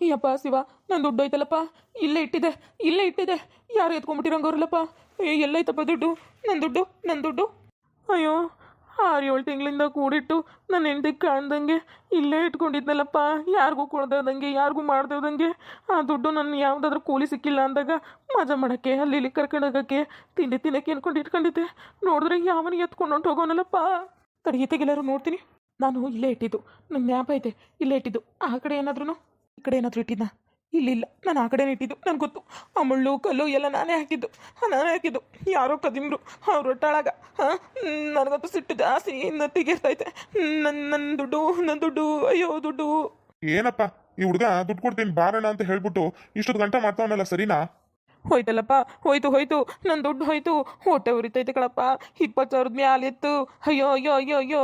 ಯಪ್ಪ ಶಿವ, ನನ್ನ ದುಡ್ಡು ಐತಲ್ಲಪ್ಪ, ಇಲ್ಲೇ ಇಟ್ಟಿದೆ, ಇಲ್ಲೇ ಇಟ್ಟಿದೆ. ಯಾರು ಎತ್ಕೊಂಡ್ಬಿಟ್ಟಿರಂಗವ್ರಲ್ಲಪ್ಪ. ಎಲ್ಲೈತಪ್ಪ ದುಡ್ಡು? ನನ್ನ ದುಡ್ಡು. ಅಯ್ಯೋ, 6-7 ತಿಂಗಳಿಂದ ಕೂಡಿಟ್ಟು ನನ್ನ ಹೆಂಡತಿಗೆ ಕಾಣ್ದಂಗೆ ಇಲ್ಲೇ ಇಟ್ಕೊಂಡಿದ್ನಲ್ಲಪ್ಪ. ಯಾರಿಗೂ ಕೊಡ್ದಂಗೆ, ಯಾರಿಗೂ ಮಾಡ್ದೇವ್ದಂಗೆ. ಆ ದುಡ್ಡು ನನ್ನ ಯಾವುದಾದ್ರೂ ಕೂಲಿ ಸಿಕ್ಕಿಲ್ಲ ಅಂದಾಗ ಮಜಾ ಮಾಡೋಕ್ಕೆ ಅಲ್ಲಿ ಇಲ್ಲಿ ಕರ್ಕೊಂಡೋಗೋಕ್ಕೆ ತಿಂಡಿ ತಿನ್ನಕ್ಕೆ ಅನ್ಕೊಂಡು ಇಟ್ಕೊಂಡಿದ್ದೆ. ನೋಡಿದ್ರೆ ಯಾವನಿಗೆ ಎತ್ಕೊಂಡು ಹೊಂಟೋಗೋನಲ್ಲಪ್ಪ. ತಡೆಯತೆಗೆಲ್ಲರೂ ನೋಡ್ತೀನಿ. ನಾನು ಇಲ್ಲೇ ಇಟ್ಟಿದ್ದು, ನನ್ನ ಜ್ಞಾಪ ಐತೆ, ಇಲ್ಲೇ ಇಟ್ಟಿದ್ದು. ಆ ಕಡೆ ಏನಾದ್ರೂ ಈ ಕಡೆ ಏನಾದರೂ ಇಟ್ಟಿದ್ದ? ಇಲ್ಲ, ನಾನು ಆ ಕಡೆನೇ ಇಟ್ಟಿದ್ದು. ನನಗೆ ಗೊತ್ತು, ಆ ಮುಳ್ಳು ಕಲ್ಲು ಎಲ್ಲ ನಾನೇ ಹಾಕಿದ್ದು. ಯಾರೋ ಕದಿಮ್ರು ಅವ್ರ ಒಟ್ಟಾಳಾಗ. ನನಗಂತೂ ಸಿಟ್ಟು ಜಾಸ್ತಿ ನತ್ತಿಗೆ ಇರ್ತೈತೆ. ನನ್ನ ದುಡ್ಡು, ಅಯ್ಯೋ ದುಡ್ಡು. ಏನಪ್ಪ ಈ ಹುಡುಗ ದುಡ್ಡು ಕೊಡ್ತೀನಿ ಬಾರಣ ಅಂತ ಹೇಳ್ಬಿಟ್ಟು ಇಷ್ಟೊತ್ತು ಗಂಟೆ ಮಾಡ್ತಾವನಲ್ಲ, ಸರಿನಾ? ಹೋಯ್ತಲ್ಲಪ್ಪ, ಹೋಯ್ತು, ನನ್ನ ದುಡ್ಡು ಹೋಯ್ತು. ಹೊಟ್ಟೆ ಉರಿತೈತೆ ಕಣಪ್ಪ. 20,000 ಮ್ಯಾಲಿತ್ತು. ಅಯ್ಯೋ.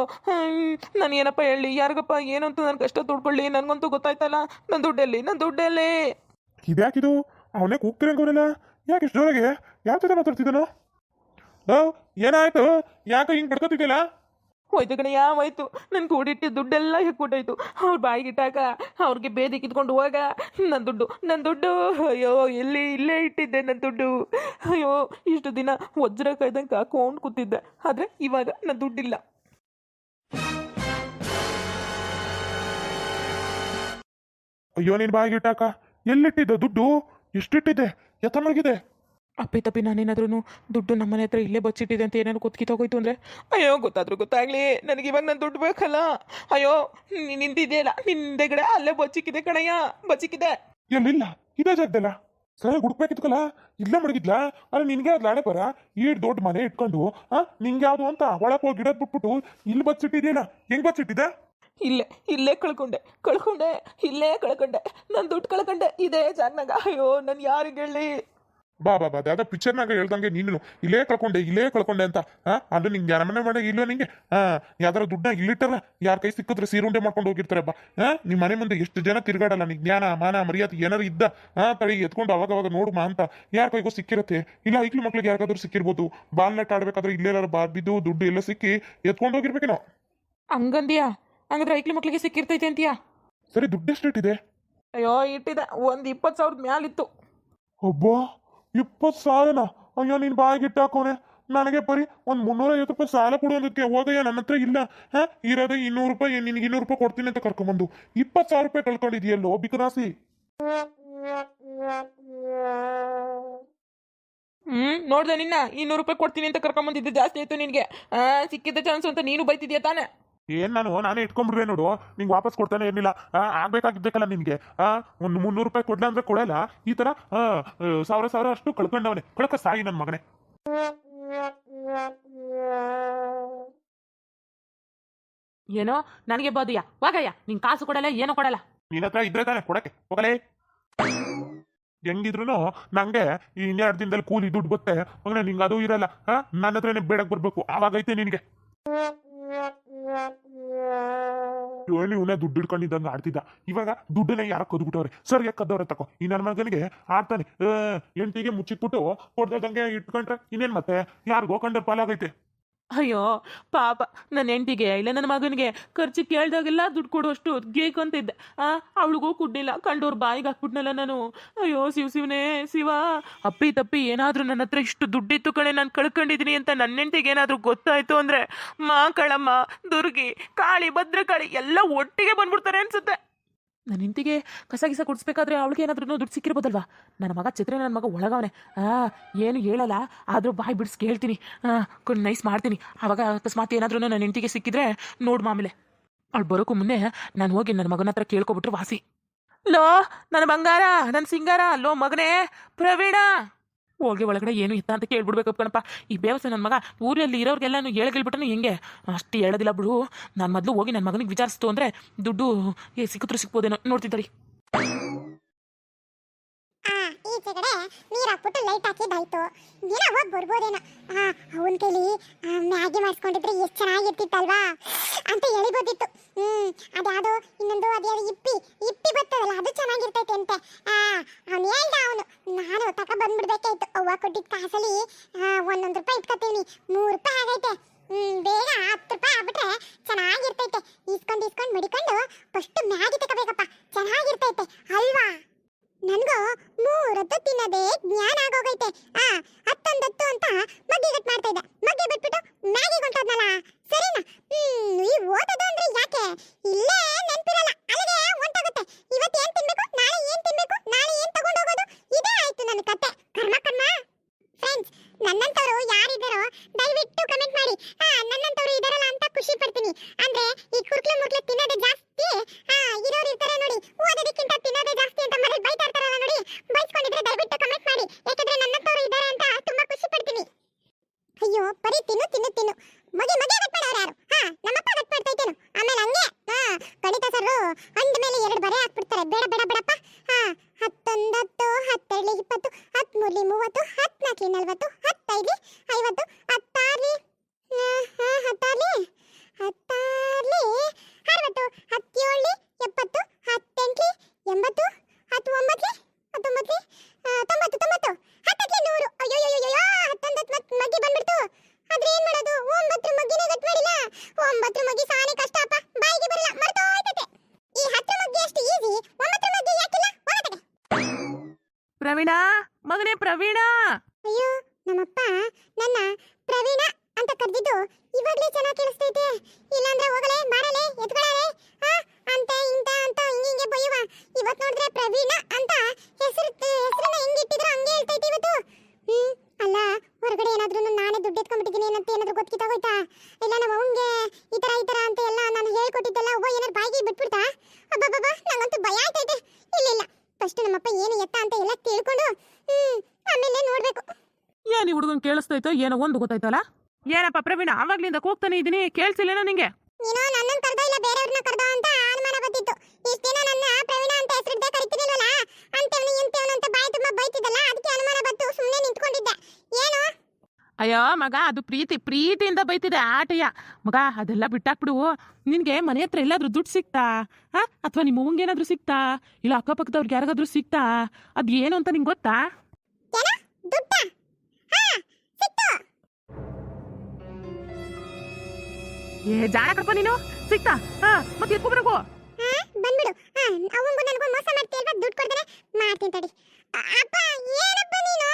ನಾನು ಏನಪ್ಪ ಹೇಳಿ, ಯಾರಿಗಪ್ಪ ಏನು ಅಂತ ನನ್ನ ಕಷ್ಟ ದುಡ್ಕೊಳ್ಳಿ? ನನಗಂತೂ ಗೊತ್ತಾಯ್ತಲ್ಲ. ನನ್ನ ದುಡ್ಡಲ್ಲಿ ಇದ್ಯಾಕಿದು? ಅವನೇ ಕೂಗ್ತಿರಂಗವನಲ್ಲ, ಯಾಕೆ ಇಷ್ಟು ಜೋರಾಗೆ? ಯಾವ ಜೊತೆ ಮಾತಾಡ್ತಿದ್ದಾನೋ? ಏನಾಯ್ತು? ಯಾಕೆ ಹಿಂಗೆ ಪಡ್ಕೊತಿದ್ದಿಲ್ಲ? ಹೋಯ್ತು ಕಣಯ್ಯ, ಹೋಯ್ತು. ನನ್ನ ಕೂಡಿಟ್ಟು ದುಡ್ಡೆಲ್ಲ ಹೆಕ್ಕೊಟ್ಟೋಯ್ತು. ಅವ್ರ ಬಾಯಿಗಿಟ್ಟಾಗ ಅವ್ರಿಗೆ ಬೇದಿ ಕಿತ್ಕೊಂಡು ಹೋಗ ನನ್ನ ದುಡ್ಡು. ಅಯ್ಯೋ, ಇಲ್ಲೇ ಇಟ್ಟಿದ್ದೆ ನನ್ನ ದುಡ್ಡು. ಅಯ್ಯೋ, ಇಷ್ಟು ದಿನ ವಜ್ರ ಕಾಯ್ದಂಗೆ ಹಾಕೊಂಡು ಕೂತಿದ್ದೆ. ಆದರೆ ಇವಾಗ ನನ್ನ ದುಡ್ಡಿಲ್ಲ. ಅಯ್ಯೋ, ನೀನು ಬಾಯಿಗಿಟ್ಟಾಕ ಎಲ್ಲಿಟ್ಟಿದ್ದೆ ದುಡ್ಡು? ಎಷ್ಟಿಟ್ಟಿದ್ದೆ? ಎತ್ತ ಮಲಗಿದೆ? ಅಪ್ಪಿ ನಾನೇನಾದ್ರೂ ದುಡ್ಡು ನಮ್ಮನೆ ಹತ್ರ ಇಲ್ಲೇ ಬಚ್ಚಿಟ್ಟಿದೆ ಅಂತ ಏನಾದ್ರು ಕಿತ್ತೋಗೋಯ್ತು ಅಂದರೆ, ಅಯ್ಯೋ ಗೊತ್ತಾಗಲಿ. ನನಗೆ ಇವಾಗ ನನ್ನ ದುಡ್ಡು ಬೇಕಲ್ಲ. ಅಯ್ಯೋ, ನಿಂತಿದೆಯಲ್ಲ ನಿಂದೆಗಡೆ ಅಲ್ಲೇ ಬಚ್ಚಿಕ್ಕಿದೆ ಕಣಯ್ಯ, ಬಚ್ಚಿಕ್ಕಿದೆ. ಎಲ್ಲಿಲ್ಲ, ಇದೇ ಜಾಗದಲ್ಲ. ಸರಿ ಹುಡುಕ್ಬೇಕಿತ್ಕಲ್ಲ, ಇಲ್ಲೇ ಮಡಗಿದ್ಲಾ? ಅಲ್ಲ, ನಿನ್ಗೆ ಅದು ಲಾಡೆ ಬರ ಈಡ್ ದೊಡ್ಡ ಮನೆ ಇಟ್ಕೊಂಡು ನಿಂಗೆ ಯಾವುದು ಅಂತ ಒಳಗೆ ಹೋಗಿ ಗಿಡದ್ ಬಿಟ್ಬಿಟ್ಟು ಇಲ್ಲಿ ಬಚ್ಚಿಟ್ಟಿದೆಯಲ್ಲ, ಹೆಂಗ್ ಬಚ್ಚಿಟ್ಟಿದೆ? ಇಲ್ಲೇ ಕಳ್ಕೊಂಡೆ. ಇಲ್ಲೇ ಕಳ್ಕೊಂಡೆ, ನನ್ನ ದುಡ್ಡು ಕಳ್ಕೊಂಡೆ ಇದೇ ಜಾಗನಾಗ. ಅಯ್ಯೋ, ನಾನು ಯಾರಿಗೆ ಹೇಳಿ? ಬಾ ಯಾವ್ದೋ ಪಿಕ್ಚರ್ನಾಗ ಹೇಳ್ದಂಗೆ ನೀನು ಇಲ್ಲೇ ಕಳ್ಕೊಂಡೆ ಅಂತ. ಅದು ನಿಂಗೆ ಯಾರ ಮನೆ ಮಾಡಿ ಇಲ್ವ? ನಿಂಗೆ ಯಾವ್ದಾರ ದುಡ್ಡನ್ನ ಇಲ್ಲಿಟ್ಟಾರ, ಯಾರ ಕೈ ಸಿಕ್ಕಿದ್ರೆ ಸೀರುಂಡೆ ಮಾಡ್ಕೊಂಡು ಹೋಗಿರ್ತಾರೆ. ಬಾ, ನಿಮ್ಮ ಮನೆ ಮುಂದೆ ಎಷ್ಟು ಜನ ತಿರ್ಗಾಡಲ್ಲ. ನಿಂಗೆ ಜ್ಞಾನ ಮಾನ ಮರ್ಯಾದೆ ಏನಾರು ಇದ್ದ ತಳಿ ಎತ್ಕೊಂಡು ಅವಾಗ ನೋಡುಮ ಅಂತ ಯಾರ ಕೈಗೂ ಸಿಕ್ಕಿರತ್ತೆ. ಇಲ್ಲ ಐಕ್ಳು ಮಕ್ಳಿಗೆ ಯಾರಿಗಾದ್ರೂ ಸಿಕ್ಕಿರ್ಬೋದು. ಬಾಲ್ನೆಟ್ ಆಡ್ಬೇಕಾದ್ರೆ ಇಲ್ಲೇನಾರು ಬಿದ್ದು ದುಡ್ಡು ಎಲ್ಲ ಸಿಕ್ಕಿ ಎತ್ಕೊಂಡು ಹೋಗಿರ್ಬೇಕೇನೋ. ಹಂಗಂದಿಯಾ? ಹಂಗಂದ್ರೆ ಐಕ್ಳು ಮಕ್ಳಿಗೆ ಸಿಕ್ಕಿರ್ತೈತೆ ಅಂತೀಯಾ? ಸರಿ, ದುಡ್ಡು ಎಷ್ಟಿಟ್ಟಿದೆ? ಅಯ್ಯೋ, ಇಟ್ಟಿದೆ ಒಂದು 20,000 ಮ್ಯಾಲಿತ್ತು. ಒಬ್ಬ 20,000? ಅಯ್ಯೋ, ನೀನು ಬಾಯಿಗಿಟ್ಟಾಕೋನೆ. ನನಗೆ ಬರೀ ಒಂದು 350 ರೂಪಾಯಿ ಸಾಲ ಕೊಡೋದಕ್ಕೆ ಹೋಗಯ್ಯ, ನನ್ನ ಹತ್ರ ಇಲ್ಲ. ಇರೋದೇ 200 ರೂಪಾಯಿ. ನಿನಗೆ 200 ರೂಪಾಯಿ ಕೊಡ್ತೀನಿ ಅಂತ ಕರ್ಕೊಂಬಂದು 20,000 ರೂಪಾಯಿ ಕಳ್ಕೊಂಡಿದ್ಯಲ್ಲೋ ಬಿಕರಾಸಿ. ನೋಡ್ದೆ ನಿನ್ನ 200 ರೂಪಾಯಿ ಕೊಡ್ತೀನಿ ಅಂತ ಕರ್ಕೊಂಬಂದಿದ್ದು ಜಾಸ್ತಿ ಆಯ್ತು ನಿನಗೆ. ಸಿಕ್ಕಿದ್ದ ಚಾನ್ಸ್ ಅಂತ ನೀನು ಬೈತಿದ್ಯಾ ತಾನೆ? ನಾನೇ ಇಟ್ಕೊಂಡ್ಬಿಡ್ವೆ ನೋಡು. ನಿಂಗೆ ವಾಪಸ್ ಕೊಡ್ತಾನೆ ಏನಿಲ್ಲ. ಆಗ್ಬೇಕಾಗಿದ್ದಕ್ಕಲ್ಲ ನಿನ್ಗೆ. ಒಂದು 300 ರೂಪಾಯಿ ಕೊಡ್ಲ ಅಂದ್ರೆ ಕೊಡಲ್ಲ. ಈ ತರ 1,000 ಅಷ್ಟು ಕಳ್ಕೊಂಡವನೆ. ಕೊಳಕ ಸಾಯಿ ನನ್ನ ಮಗನೇ. ಏನೋ ನನಗೆ ಬೋದಿಯಾ? ಹೋಗಯ್ಯ, ನಿನ್ ಕಾಸು ಕೊಡಲ್ಲ, ಏನೋ ಕೊಡಲ್ಲ. ನಿನ್ನ ಹತ್ರ ಇದ್ರೆ ತಾನೆ ಕೊಡಕ್ಕೆ. ಹೋಗಲೇ. ಹೆಂಗಿದ್ರು ನಂಗೆ ಈ 2 ದಿನದಲ್ಲಿ ಕೂಲಿ ದುಡ್ಡು ಬತ್ತೆ ಮಗನೇ. ನಿಂಗೆ ಅದು ಇರಲ್ಲ. ನನ್ನ ಹತ್ರನೇ ಬೇಡಕ್ಕೆ ಬರ್ಬೇಕು. ಆವಾಗೈತೆ ನಿನಗೆ. ಇವನೇ ದುಡ್ಡು ಇಟ್ಕೊಂಡಿದ್ದಂಗೆ ಆಡ್ತಿದ್ದ. ಇವಾಗ ದುಡ್ಡನ್ನ ಯಾರ ಕದ್ಬಿಟ್ಟವ್ರೆ. ಸರಿ, ಕದ್ದವ್ರೆ ತಕೋ. ಈ ನನ್ನ ಮಗನಿಗೆ ಆಡ್ತಾನೆ. ಹೆಂಡತಿಗೆ ಮುಚ್ಚಿಟ್ಬಿಟ್ಟು ಕೊಡ್ದಂಗೆ ಇಟ್ಕೊಂಡ್ರೆ ಇನ್ನೇನ್ ಮತ್ತೆ ಯಾರಿಗೋ ಕಂಡ್ರೆ ಪಾಲಾಗೈತೆ. ಅಯ್ಯೋ ಪಾಪ, ನನ್ನ ಹೆಂಡತಿಗೆ ಇಲ್ಲ ನನ್ನ ಮಗನಿಗೆ ಖರ್ಚು ಕೇಳ್ದಾಗೆಲ್ಲ ದುಡ್ಡು ಕೊಡುವಷ್ಟು ಗೇಕಂತಿದ್ದೆ. ಅವಳಿಗೂ ಕುಡ್ಡಿಲ್ಲ, ಕಂಡೋರು ಬಾಯಿಗೆ ಹಾಕ್ಬಿಟ್ನಲ್ಲ ನಾನು. ಅಯ್ಯೋ ಶಿವ, ಅಪ್ಪಿ ತಪ್ಪಿ ಏನಾದರೂ ನನ್ನ ಹತ್ರ ಇಷ್ಟು ದುಡ್ಡಿತ್ತು ಕಣೆ, ನಾನು ಕಳ್ಕೊಂಡಿದ್ದೀನಿ ಅಂತ ನನ್ನ ಹೆಂಡತಿಗೆ ಏನಾದರೂ ಗೊತ್ತಾಯ್ತು ಅಂದರೆ ಕಳಮ್ಮ, ದುರ್ಗಿ, ಕಾಳಿ, ಭದ್ರಕಾಳಿ ಎಲ್ಲ ಒಟ್ಟಿಗೆ ಬಂದ್ಬಿಡ್ತಾರೆ ಅನ್ಸುತ್ತೆ. ನನ್ನ ಹೆಂಡತಿಗೆ ಕಸ ಗಿಸ ಕುಡಿಸ್ಬೇಕಾದ್ರೆ ಅವಳಿಗೆ ಏನಾದ್ರೂ ದುಡ್ಡು ಸಿಕ್ಕಿರ್ಬೋದಲ್ವಾ? ನನ್ನ ಮಗ ಚಿತ್ರ, ನನ್ನ ಮಗ ಒಳಗವನೆ. ಏನು ಹೇಳಲ್ಲ, ಆದರೂ ಬಾಯಿ ಬಿಡಿಸಿ ಕೇಳ್ತೀನಿ. ನೈಸ್ ಮಾಡ್ತೀನಿ. ಆವಾಗ ಅಕಸ್ಮಾತ್ ಏನಾದ್ರೂ ನನ್ನ ಹೆಂಡತಿಗೆ ಸಿಕ್ಕಿದ್ರೆ ನೋಡು ಮಾಮೇಲೆ. ಅವಳು ಬರೋಕ್ಕೂ ಮುನ್ನೆ ನಾನು ಹೋಗಿ ನನ್ನ ಮಗನ ಹತ್ರ ಕೇಳ್ಕೊಬಿಟ್ರೆ ವಾಸಿ. ಲೋ ನನ್ನ ಬಂಗಾರ, ನನ್ನ ಸಿಂಗಾರ, ಲೋ ಮಗನೇ ಪ್ರವೀಣ, ಹೋಗಿ ಒಳಗಡೆ ಏನು ಇತ್ತ ಅಂತ ಕೇಳ್ಬಿಡ್ಬೇಕು ಕಣಪ್ಪ. ಈ ಬೇವಸ ನನ್ನ ಮಗ ಊರಲ್ಲಿ ಇರೋರಿಗೆಲ್ಲ ಹೇಳ್ಬಿಟ್ಟನು ಹೆಂಗೆ? ಅಷ್ಟು ಹೇಳೋದಿಲ್ಲ ಬಿಡು. ನಾನು ಮೊದಲು ಹೋಗಿ ನನ್ನ ಮಗನಿಗೆ ವಿಚಾರಿಸ್ತು ಅಂದರೆ ದುಡ್ಡು ಸಿಕ್ಕಿದ್ರು ಸಿಕ್ಬೋದೇನೋ ನೋಡ್ತಿದ್ದಾರಿ. ಈಚೆಗಡೆ ನೀರು ಹಾಕ್ಬಿಟ್ಟು ಲೈಟ್ ಹಾಕಿದ್ದಾಯ್ತು. ದಿನ ಹೋಗಿ ಬರ್ಬೋದೇನೋ. ಅವನ ಕೈಲಿ ಮ್ಯಾಗಿ ಮಾಡಿಸ್ಕೊಂಡಿದ್ರೆ ಎಷ್ಟು ಚೆನ್ನಾಗಿರ್ತಿತ್ತಲ್ವಾ ಅಂತ ಎಳಿಬೋದಿತ್ತು. ಅದ್ಯಾವುದು ಇನ್ನೊಂದು ಅದ್ಯಾವುದು ಇಪ್ಪಿ ಬರ್ತದಲ್ಲ, ಅದು ಚೆನ್ನಾಗಿರ್ತೈತೆ ಅಂತೆ. ಅವನು ಹೇಳ್ದ. ನಾನು ತಕ ಬಂದ್ಬಿಡ್ಬೇಕಾಯ್ತು. ಅವ್ವ ಕೊಟ್ಟಿದ್ದ ಕಾಸಲ್ಲಿ 1 ರೂಪಾಯಿ ಇಟ್ಕೊತೀನಿ. 3 ರೂಪಾಯಿ ಆಗೈತೆ. ಬೇಗ 10 ರೂಪಾಯಿ ಆಗ್ಬಿಟ್ರೆ ಚೆನ್ನಾಗಿರ್ತೈತೆ. ಇಸ್ಕೊಂಡು ಮಡಿಕೊಂಡು ಫಸ್ಟ್ ಮ್ಯಾಗಿ ತಗೋಬೇಕಪ್ಪ, ಚೆನ್ನಾಗಿರ್ತೈತೆ ಅಲ್ವಾ? ನನ್ಗೂ 3 ಹೊತ್ತು ತಿನ್ನೋದೇ ಜ್ಞಾನ ಆಗೋಗೈತೆ. ಹತ್ತೊಂದತ್ತು ಅಂತ ಮಗ್ಗಿ ಗಟ್ ಮಾಡ್ತಾ ಇದ್ದೆ, ಮಗ್ಗಿ ಬಿಟ್ಬಿಟ್ಟು ಮ್ಯಾಗಿ ಹೊಂಟೋದ್ನಲ್ಲ. ಸರಿನಾ? ಈ ಓದೋದು ಅಂದ್ರೆ ಯಾಕೆ ಇಲ್ಲೇ ನೆನ್ಪಿರಲ್ಲ, ಅಲ್ಲಿಗೆ ಹೊಂಟೋಗುತ್ತೆ. ಇವತ್ತು ಏನ್ ತಿನ್ಬೇಕು, ನಾಳೆ ಏನ್ ತಿನ್ಬೇಕು, ನಾಳೆ ಏನ್ ತಗೊಂಡು ಹೋಗೋದು, ಇದೇ ಆಯ್ತು ನನ್ನ ಕತೆ. ಕರ್ಮ ಕರ್ಮ. ಫ್ರೆಂಡ್ಸ್, ನನ್ನಂತವರು ಯಾರಿದ್ದಾರೋ ದಯವಿಟ್ಟು ಕಮೆಂಟ್ ಮಾಡಿ. ನನ್ನಂತವರು ಇದಾರಲ್ಲ ಅಂತ ಖುಷಿ ಪಡ್ತೀನಿ. ಅಂದ್ರೆ ಈ ಕುರ್ಕ್ಲೆ ಮುರ್ಕ್ಲೆ ತಿನ್ನೋದೇ ಜಾಸ್ತಿ ಇರೋರು ಇರ್ತಾರೆ ನೋಡಿ, ಓದೋದಕ್ಕಿಂತ ತಿನ್ನೋದೇ ಜಾಸ್ತಿ ಅಂತ ಮನೇಲಿ ಬೈತಾ ಇರ್ತಾರಲ್ಲ ನೋಡಿ, ಬೈಸ್ಕೊಂಡಿದ್ರೆ ದಯವಿಟ್ಟು ಕಮೆಂಟ್ ಮಾಡಿ. ಯಾಕಂದ್ರೆ ನನ್ನಂತವರು ಇದ್ದಾರೆ ಅಂತ ತುಂಬಾ ಖುಷಿ ಪಡ್ತೀನಿ. ಅಯ್ಯೋ, ಬರೀ ತಿನ್ನು ತಿನ್ನು ತಿನ್ನು. ಮಗೆ ಮಗೆ ಗಟ್ ಮಾಡೋರು ಯಾರು? ನಮ್ಮಪ್ಪ ಗಟ್ ಮಾಡ್ತಾ ಇದ್ದೇನು. ಆಮೇಲೆ ಹಂಗೆ ಗಣಿತ ಸರ್ ಅಂದ ಮೇಲೆ 2 ಬರೆ ಹಾಕ್ಬಿಡ್ತಾರೆ. ಬೇಡ ಬೇಡ ಬೇಡಪ್ಪ. 11 10 20 13 30 14 40 15 50 16 16 16 60 17 70 18 80 19 19 90 90 10 100. ಅಯ್ಯೋ 19 ಮಗ್ಗಿ ಬಂದ್ಬಿಡ್ತು. ಆದ್ರೆ ಏನ್ ಮಾಡೋದು, 9 ಮಗ್ಗಿನೇ ಗಟ್ ಮಾಡಿಲ್ಲ. 9 ಮಗ್ಗಿ ಸಾನೆ ಕಷ್ಟ ಅಪ್ಪ, ಬಾಯಿಗೆ ಬರಲ್ಲ, ಮರ್ತೋಯ್ತದೆ. ಈ 10 ಮಗ್ಗಿ ಅಷ್ಟು ಈಸಿ, 9 ಮಗ್ಗಿ ಯಾಕಿಲ್ಲ? ಹೋಗತ್ತೆ. ಪ್ರವೀಣ, ಮಗನೇ ಪ್ರವೀಣ. ಅಯ್ಯೋ, ನಮ್ಮಪ್ಪ ನನ್ನ ಪ್ರವೀಣ ಅಂತ ಕರೆದಿದ್ದು ಇವಾಗ್ಲೇ ಚೆನ್ನಾಗಿ ಕೇಳಿಸ್ತೈತೆ. ಇಲ್ಲಾಂದ್ರೆ ಹೋಗಲೇ ಮಾಡಲೇ ಎತ್ಕೊಳ್ಳಲೇ ಅಂತೆ ಇಂತ ಅಂತ ಹಿಂಗೆ ಬಯ್ಯುವ. ಇವತ್ತು ನೋಡಿದ್ರೆ ಪ್ರವೀಣ ಅಂತ ಹೆಸರನ್ನ ಹೆಂಗಿಟ್ಟಿದ್ರು ಹಂಗೆ ಹೇಳ್ತೈತೆ ಇವತ್ತು. ಅಲ್ಲ, ಹೊರಗಡೆ ಏನಾದ್ರೂ ನಾನೇ ದುಡ್ಡು ಎತ್ಕೊಂಡ್ಬಿಟ್ಟಿದ್ದೀನಿ ಏನಂತ ಏನಾದ್ರೂ ಗೊತ್ತಿತ್ತಾಗೋಯ್ತಾ? ಇಲ್ಲ ನಮ್ಮ ಅವಂಗೆ ಈ ತರ ಅಂತ ಎಲ್ಲ ನಾನು ಹೇಳ್ಕೊಟ್ಟಿದ್ದೆಲ್ಲ ಏನಾದ್ರು ಬಾಯಿಗೆ ಬಿಟ್ಬಿಡ್ತಾ? ಅಬ್ಬಬ್ಬಬ್ಬ, ನಂಗಂತೂ ಭಯ ಆಯ್ತೈತೆ. ಇಲ್ಲ ಫಸ್ಟ್ ನಮ್ಮಪ್ಪ ಏನು ಎತ್ತ ಅಂತ ಎಲ್ಲ ತಿಳ್ಕೊಂಡು ಆಮೇಲೆ ನೋಡ್ಬೇಕು. ಏನ್ ಈ ಹುಡುಗನ್ ಕೇಳಿಸ್ತೈತೋ ಏನೋ ಒಂದು ಗೊತ್ತಾಯ್ತಲ್ಲ. ಏನಪ್ಪ ಪ್ರವೀಣ, ಅವಾಗ್ಲಿಂದ ಕೂಗ್ತಾನೆ ಇದೀನಿ, ಕೇಳಿಸಿಲ್ಲೇನೋ ನಿಂಗೆ? ನೀನು ನನ್ನನ್ನು ಕರ್ದೋ ಇಲ್ಲ ಬೇರೆಯವ್ರನ್ನ ಕರ್ದೋ ಅಂತ ಅನುಮಾನ ಬಂದಿತ್ತು. ಇಷ್ಟು ದಿನ ನನ್ನ ಪ್ರವೀಣ ಅಂತ ಹೆಸರಿದ್ದೆ ಕರಿತಿರ್ಲಿಲ್ಲ, ಅಂತೇವನು ಇಂತೇವನು ಅಂತ ಬಾಯಿ ತುಂಬ ಬೈತಿದ್ದಲ್ಲ, ಅದಕ್ಕೆ ಅನುಮಾನ ಬಂತು, ಸುಮ್ಮನೆ ನಿಂತ್ಕೊಂಡಿದ್ದೆ. ಏನು? ಅಯ್ಯೋ ಮಗ, ಅದು ಪ್ರೀತಿಯಿಂದ ಬೈತಿದೆ ಆಟಯ್ಯ. ಮಗ ಅದೆಲ್ಲ ಬಿಟ್ಟಾಕ್ಬಿಡು. ನಿನ್ಗೆ ಮನೆ ಹತ್ರ ಎಲ್ಲಾದ್ರೂ ದುಡ್ಡು ಸಿಕ್ತಾ? ಅಥವಾ ನಿಮ್ಮ ಅವ್ವಂಗೆ ಏನಾದ್ರೂ ಸಿಕ್ತಾ? ಇಲ್ಲ ಅಕ್ಕಪಕ್ಕದವ್ರಿಗೆ ಯಾರಿಗಾದ್ರೂ ಸಿಕ್ತಾ? ಅದ್ ಏನು ಅಂತ ನಿಂಗೆ ಗೊತ್ತಾ? ಏನ ದುಡ್ಡ? ಸಿಕ್ತು. ಜಾಣ ಕಪ್ಪ ನೀನು, ಸಿಕ್ತಾ? ಮತ್ತೆ ಎತ್ಕೊಬರಕು. ಬಂದ್ಬಿಡು. ಅವನಿಗೂ ನನಗೂ ಮೋಸ ಮಾಡ್ತೀಯಲ್ವಾ, ದುಡ್ಡು ಕೊಡ್ತಾನೆ, ಮಾಡ್ತೀನಿ ತಡಿ. ಅಪ್ಪ, ಏನಪ್ಪ ನೀನು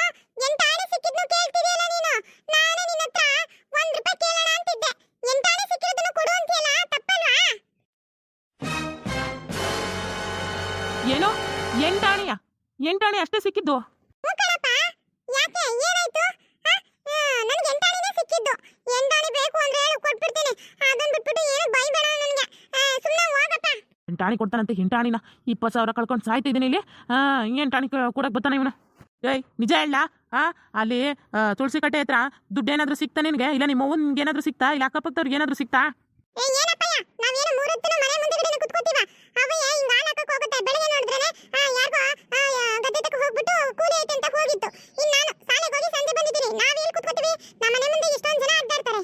ಎಂತ ಆಣೆ ಸಿಕ್ಕಿದ್ನು ಕೇಳ್ತಿದೀಯಲ್ಲ ನೀನು? ನಾನು ನಿನ್ನ ಹತ್ರ 1 ರೂಪಾಯಿ ಕೇಳೋಣ ಅಂತಿದ್ದೆ. ಎಂತ ಆಣೆ ಸಿಕ್ಕಿರೋದನ್ನು ಕೊಡು ಅಂತೀಯಲ್ಲ, ತಪ್ಪಲ್ವಾ? ಏನೋ 8 ಆಣೆಯ? 8 ಆಣೆ ಅಷ್ಟೇ ಸಿಕ್ಕಿದ್ದು? ಕಣಪ್ಪ, ಯಾಕೆ ಏನಾಯ್ತು? ನನಗೆ 8 ಆಣೆನೇ ಸಿಕ್ಕಿದ್ದು. 8 ಆಣೆ ಬೇಕು ಅಂದ್ರೆ ಹೇಳು, ಕೊಟ್ಬಿಡ್ತೀನಿ. ಅದನ್ನ ಬಿಟ್ಬಿಟ್ಟು ಏನು ಬೈಬೇಡ ನನಗೆ. ಸುಮ್ಮನೆ ಹೋಗಪ್ಪ. 8 ಆಣೆ ಕೊಡ್ತಾನಂತೆ. 8 ಆಣಿನ 20,000 ಕಳ್ಕೊಂಡು ಸಾಯ್ತಿದ್ದೀನಿ ಇಲ್ಲಿ. 8 ಆಣೆ ಕೊಡಕ್ ಬರ್ತಾನೆ ಇವನು. ಏಯ್, ನಿಜ ಹೇಳ. ಅಲ್ಲಿ ತುಳಸಿ ಕಟ್ಟೆ ಹತ್ರ ದುಡ್ಡು ಏನಾದ್ರೂ ಸಿಕ್ತಾ ನಿನ್ಗೆ? ಇಲ್ಲ ನಿಮ್ಮ ಅವ್ವನ್ಗೆ ಏನಾದ್ರೂ ಸಿಕ್ತಾ? ಇಲ್ಲ ಅಕ್ಕಪಕ್ಕದವ್ರಿಗೆ ಏನಾದ್ರೂ ಸಿಕ್ತಾ? ಏನಪ್ಪಯ್ಯ, ನಾವೇನು 3 ಹೊತ್ತು ಮನೆ ಮುಂದೆಗಡೆ ಕೂತ್ಕೋತೀವ? ಅವಯ್ಯ ಹಿಂಗ ಹಾಲಕ್ಕೆ ಹೋಗುತ್ತೆ. ಬೆಳಗ್ಗೆ ನೋಡಿದ್ರೆ ಯಾರಿಗೋ ಗದ್ದೆ ತಕ ಹೋಗ್ಬಿಟ್ಟು ಕೂಲಿ ಐತೆ ಅಂತ ಹೋಗಿತ್ತು. ಇನ್ನು ನಾನು ಶಾಲೆಗೆ ಹೋಗಿ ಸಂಜೆ ಬಂದಿದ್ದೀನಿ. ನಾವೆಲ್ಲಿ ಕೂತ್ಕೋತೀವಿ? ನಮ್ಮ ಮನೆ ಮುಂದೆ ಇಷ್ಟೊಂದು ಜನ ಅಡ್ಡಾಡ್ತಾರೆ.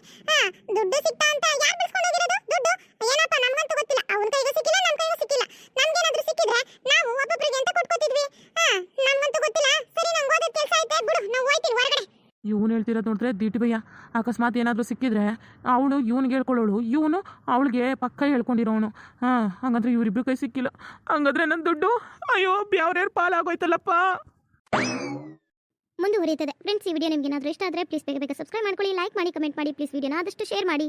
ದುಡ್ಡು ಸಿಕ್ತಾ ಅಂತ ಯಾರು ಬಿಡ್ಸ್ಕೊಂಡು ಹೋಗಿರೋದು ದುಡ್ಡು? ಏನಪ್ಪ, ನಮ್ಗಂತೂ ಗೊತ್ತಿಲ್ಲ. ಅವನ ಕೈಗೂ ಸಿಕ್ಕಿಲ್ಲ, ನಮ್ಮ ಕೈಗೂ ಸಿಕ್ಕಿಲ್ಲ. ನಮ್ಗೇನಾದ್ರೂ ಸಿಕ್ಕಿದ್ರೆ ನಾವು ಒಬ್ಬೊಬ್ಬರಿಗೆ ಅಂತ ಕೊಟ್ಕೋತಿದ್ವಿ. ನಮ್ಗಂತೂ ಗೊತ್ತಿಲ್ಲ. ಸರಿ, ನಂಗೆ ಓದೋದು ಕೆಲಸ ಐತೆ, ಬಿಡು, ನಾವು ಹೋಯ್ತೀನಿ ಹೊರಗಡೆ. ಇವನು ಹೇಳ್ತಿರೋದು ನೋಡಿದ್ರೆ ದೀಟಿ ಭಯ್ಯ. ಅಕಸ್ಮಾತ್ ಏನಾದರೂ ಸಿಕ್ಕಿದ್ರೆ ಅವಳು ಇವನಿಗೆ ಹೇಳ್ಕೊಳ್ಳೋಳು, ಇವನು ಅವಳಿಗೆ ಪಕ್ಕ ಹೇಳ್ಕೊಂಡಿರೋನು. ಹಂಗಂದ್ರೆ ಇವರಿಬ್ರು ಕೈ ಸಿಕ್ಕಿಲ್ಲ. ಹಂಗಂದ್ರೆ ನನ್ನ ದುಡ್ಡು ಅಯ್ಯೋ ಬ್ಯಾವ್ರ್ಯಾರು ಪಾಲಾಗೋಯ್ತಲ್ಲಪ್ಪ. ಮುಂದುವರಿಯುತ್ತದೆ. ಫ್ರೆಂಡ್ಸ್, ಈ ವಿಡಿಯೋ ನಿಮಗೆ ಏನಾದರೂ ಇಷ್ಟ ಆದರೆ ಪ್ಲೀಸ್ ಬೇಗ ಸಬ್ಸ್ಕ್ರೈಬ್ ಮಾಡ್ಕೊಳ್ಳಿ, ಲೈಕ್ ಮಾಡಿ, ಕಮೆಂಟ್ ಮಾಡಿ, ಪ್ಲೀಸ್ ವಿಡಿಯೋನ ಆದಷ್ಟು ಶೇರ್ ಮಾಡಿ.